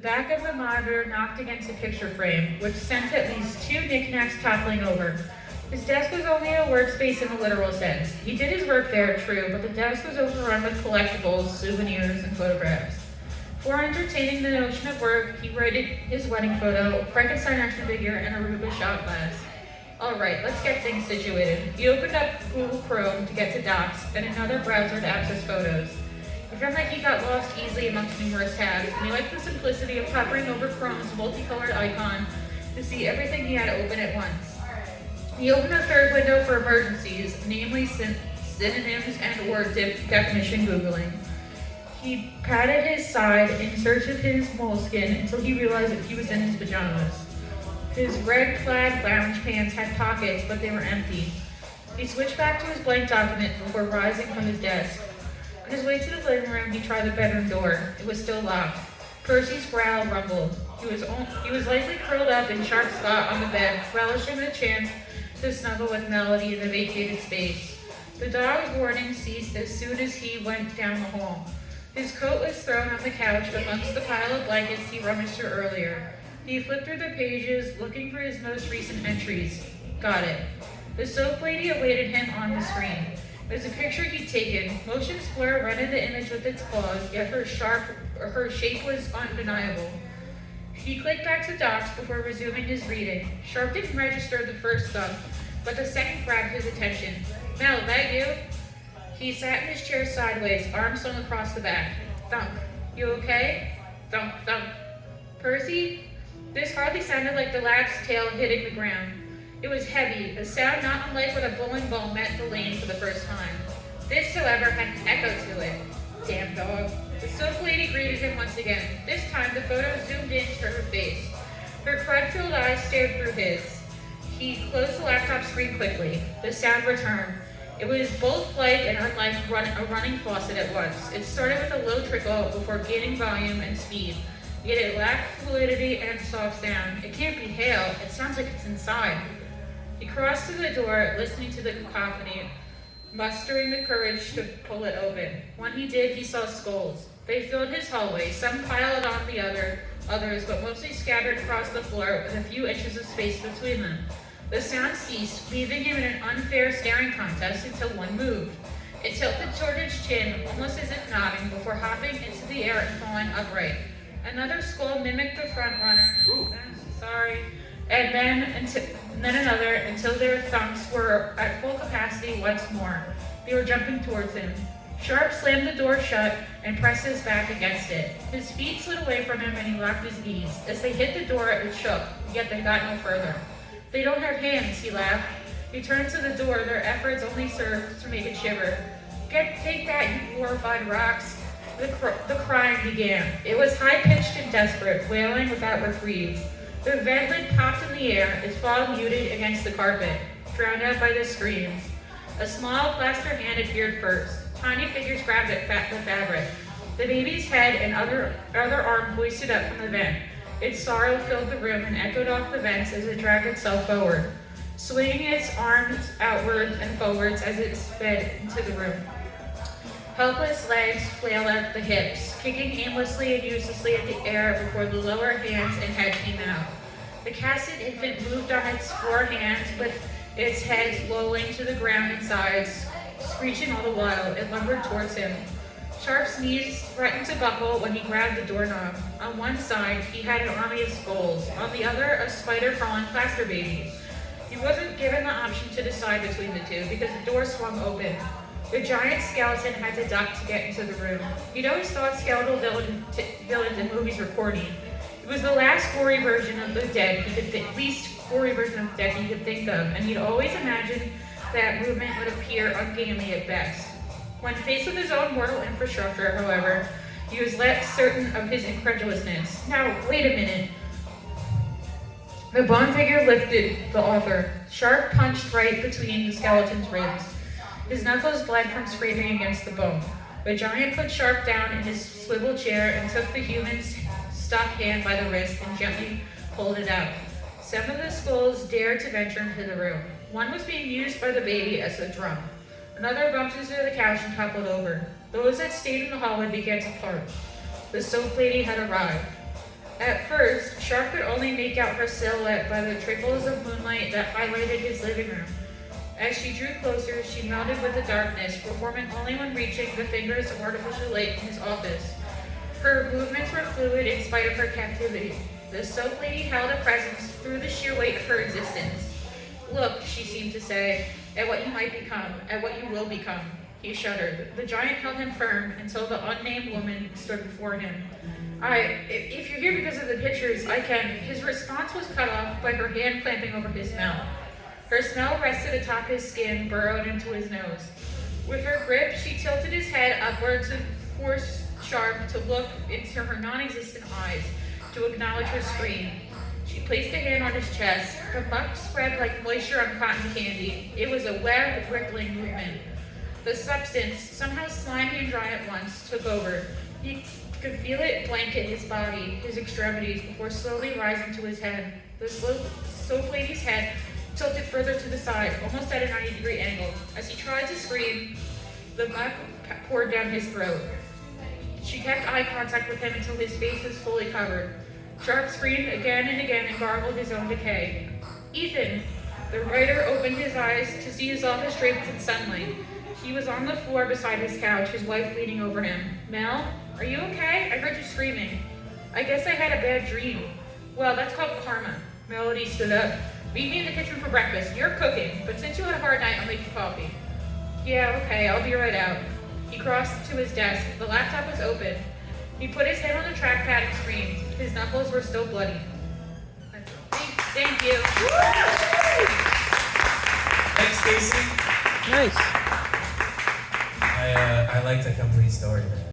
The back of the monitor knocked against a picture frame, which sent at least two knickknacks toppling over. His desk was only a workspace in the literal sense. He did his work there, true, but the desk was overrun with collectibles, souvenirs, and photographs. For entertaining the notion of work, he rated his wedding photo, Frankenstein action figure, and a Aruba shot glass. Alright, let's get things situated. He opened up Google Chrome to get to Docs, and another browser to access photos. It felt like he got lost easily amongst numerous tabs, and he liked the simplicity of hovering over Chrome's multicolored icon to see everything he had open at once. He opened a third window for emergencies, namely synonyms and or definition Googling. He patted his side in search of his moleskin until he realized that he was in his pajamas. His red plaid lounge pants had pockets, but they were empty. He switched back to his blank document before rising from his desk. On his way to the living room, he tried the bedroom door. It was still locked. Percy's growl rumbled. He was likely curled up in Sharp's spot on the bed, relishing the chance to snuggle with Melody in the vacated space. The dog's warning ceased as soon as he went down the hall. His coat was thrown on the couch amongst the pile of blankets he rummaged through earlier. He flipped through the pages, looking for his most recent entries. Got it. The soap lady awaited him on the screen. It was a picture he'd taken. Motion blur rented the image with its claws, yet her shape was undeniable. He clicked back to Docs before resuming his reading. Sharp didn't register the first thump, but the second grabbed his attention. Mel, that you? He sat in his chair sideways, arms slung across the back. Thunk. You okay? Thunk, thunk. Percy? This hardly sounded like the lad's tail hitting the ground. It was heavy, a sound not unlike when a bowling ball met the lane for the first time. This, however, had an echo to it. Damn dog. The soap lady greeted him once again. This time, the photo zoomed in to her face. Her crud-filled eyes stared through his. He closed the laptop screen quickly. The sound returned. It was both like and unlike a running faucet at once. It started with a low trickle before gaining volume and speed. Yet it lacked fluidity and soft sound. It can't be hail. It sounds like it's inside. He crossed to the door, listening to the cacophony, mustering the courage to pull it open. When he did, he saw skulls. They filled his hallway, some piled on the others, but mostly scattered across the floor with a few inches of space between them. The sound ceased, leaving him in an unfair staring contest until one moved. It tilted toward his chin, almost as if nodding, before hopping into the air and falling upright. Another skull mimicked the front runner. And then another, until their thumps were at full capacity once more. They were jumping towards him. Sharp slammed the door shut and pressed his back against it. His feet slid away from him and he locked his knees. As they hit the door, it shook, yet they got no further. They don't have hands, he laughed. He turned to the door, their efforts only served to make it shiver. Take that, you glorified rocks. The crying began. It was high-pitched and desperate, wailing without reprieve. The vent lid popped in the air, its fall muted against the carpet, drowned out by the screams. A small plaster hand appeared first. Tiny figures grabbed at the fabric. The baby's head and other arm hoisted up from the vent. Its sorrow filled the room and echoed off the vents as it dragged itself forward, swinging its arms outwards and forwards as it sped into the room. Helpless legs flailed at the hips, kicking aimlessly and uselessly at the air before the lower hands and head came out. The casted infant moved on its four hands with its head lolling to the ground and sides, screeching all the while. It lumbered towards him. Sharp's knees threatened to buckle when he grabbed the doorknob. On one side, he had an army of skulls. On the other, a spider-crawling plaster baby. He wasn't given the option to decide between the two because the door swung open. The giant skeleton had to duck to get into the room. He'd always thought skeletal villains in movies were corny. It was the last gory version of the dead he could think of, and he'd always imagined that movement would appear ungainly at best. When faced with his own mortal infrastructure, however, he was less certain of his incredulousness. Now, wait a minute. The bone figure lifted the author. Sharp punched right between the skeleton's ribs. His knuckles bled from scraping against the bone. The giant put Sharp down in his swivel chair and took the human's stuck hand by the wrist and gently pulled it out. Some of the skulls dared to venture into the room. One was being used by the baby as a drum. Another bumped into the couch and toppled over. Those that stayed in the hallway began to part. The soap lady had arrived. At first, Sharp could only make out her silhouette by the trickles of moonlight that highlighted his living room. As she drew closer, she melted with the darkness, performing only when reaching the fingers of artificial light in his office. Her movements were fluid in spite of her captivity. The soap lady held a presence through the sheer weight of her existence. Look, she seemed to say, at what you might become, at what you will become. He shuddered. The giant held him firm until the unnamed woman stood before him. If you're here because of the pictures, I can. His response was cut off by her hand clamping over his mouth. Her smell rested atop his skin, burrowed into his nose. With her grip, she tilted his head upwards and forced Sharp to look into her non-existent eyes to acknowledge her scream. She placed a hand on his chest. The muck spread like moisture on cotton candy. It was a web, rippling movement. The substance, somehow slimy and dry at once, took over. He could feel it blanket his body, his extremities, before slowly rising to his head. The soap lady's head tilted further to the side, almost at a 90-degree angle. As he tried to scream, the muck poured down his throat. She kept eye contact with him until his face was fully covered. Sharp screamed again and again and gargled his own decay. Ethan! The writer opened his eyes to see his office draped in sunlight. He was on the floor beside his couch, his wife leaning over him. Mel, are you okay? I heard you screaming. I guess I had a bad dream. Well, that's called karma. Melody stood up. Meet me in the kitchen for breakfast. You're cooking, but since you had a hard night, I'll make you coffee. Yeah, okay, I'll be right out. He crossed to his desk. The laptop was open. He put his hand on the trackpad and screamed. His knuckles were still bloody. Thank you. Thanks, Stacy. Nice. I like the complete story.